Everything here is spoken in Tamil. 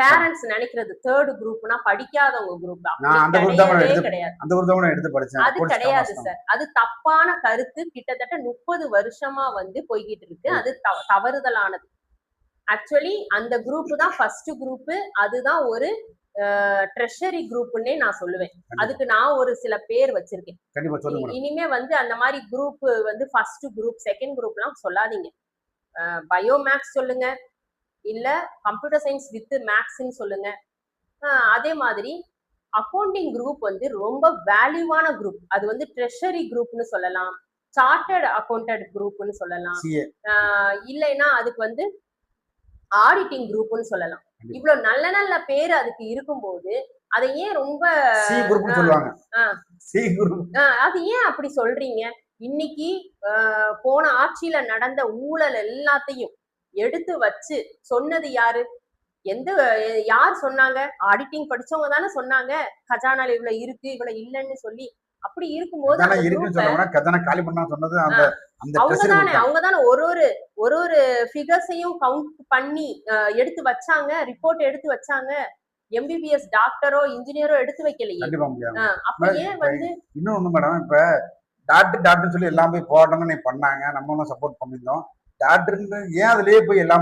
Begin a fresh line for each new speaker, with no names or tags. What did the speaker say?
பேரண்ட்ஸ் நினைக்கிறது தேர்ட் குரூப்னா படிக்காதவங்க குரூப்.
நான் அந்த குரூப் தான்
கிடையாது.
அந்த குரூப் தான் எடுத்து படிச்சேன்.
அது கிடையாது சார். அது தப்பான கருத்து. கிட்டத்தட்ட 30 வருஷமா போய்கிட்டு இருக்கு. அது தவறுதலானது. ஆக்சுவலி அந்த குரூப் தான் ஃபர்ஸ்ட் குரூப். அதுதான் ஒரு ட்ரெஷரி குரூப்னே நான் சொல்லுவேன். அதுக்கு நான் ஒரு சில பேர் வச்சிருக்கேன். இனிமே அந்த மாதிரி குரூப் ஃபர்ஸ்ட் குரூப் செகண்ட் குரூப்லாம் சொல்லாதீங்க. பயோ மேக்ஸ் சொல்லுங்க, இல்ல கம்ப்யூட்டர் சயின்ஸ் வித் மேக்ஸ்ன்னு சொல்லுங்க. அதே மாதிரி அக்கௌண்டிங் குரூப் ரொம்ப வேல்யூவான குரூப். அது ட்ரெஷரி குரூப்னு சொல்லலாம், சார்ட்டர்ட் அக்கௌண்டன்ட் குரூப்னு சொல்லலாம், இல்லைன்னா அதுக்கு ஆடிட்டிங் குரூப்னு சொல்லலாம். இவ்வளவு நல்ல நல்ல பேர் அதுக்கு இருக்கும்போது அதை ஏன் ரொம்ப அது ஏன் அப்படி சொல்றீங்க? இன்னைக்கு போன ஆட்சியில நடந்த ஊழல் எல்லாத்தையும் எடுத்து வச்சு சொன்னது யாரு? யார் சொன்னாங்க? ஆடிட்டிங் படிச்சவங்க தானே சொன்னாங்க கஜானால இவ்வளவு இருக்கு இவ்வளவு இல்லைன்னு சொல்லி. அப்படி இருக்கும்போது அவங்கதானே ஒரு ஒரு ஃபிகர்ஸையும் கவுண்ட் பண்ணி எடுத்து வச்சாங்க, ரிப்போர்ட் எடுத்து வச்சாங்க. எம்பிபிஎஸ் டாக்டரோ இன்ஜினியரோ எடுத்து வைக்கலையே. அப்ப ஏன்
இன்னொன்னு மேடம், இப்ப டாக்டர் சொல்லி எல்லாம் போய் போடணும்னு பண்ணாங்க, நம்மளும் சப்போர்ட் பண்ணிருந்தோம். டாக்டர் ஏன் அதுலயே போய் எல்லாம்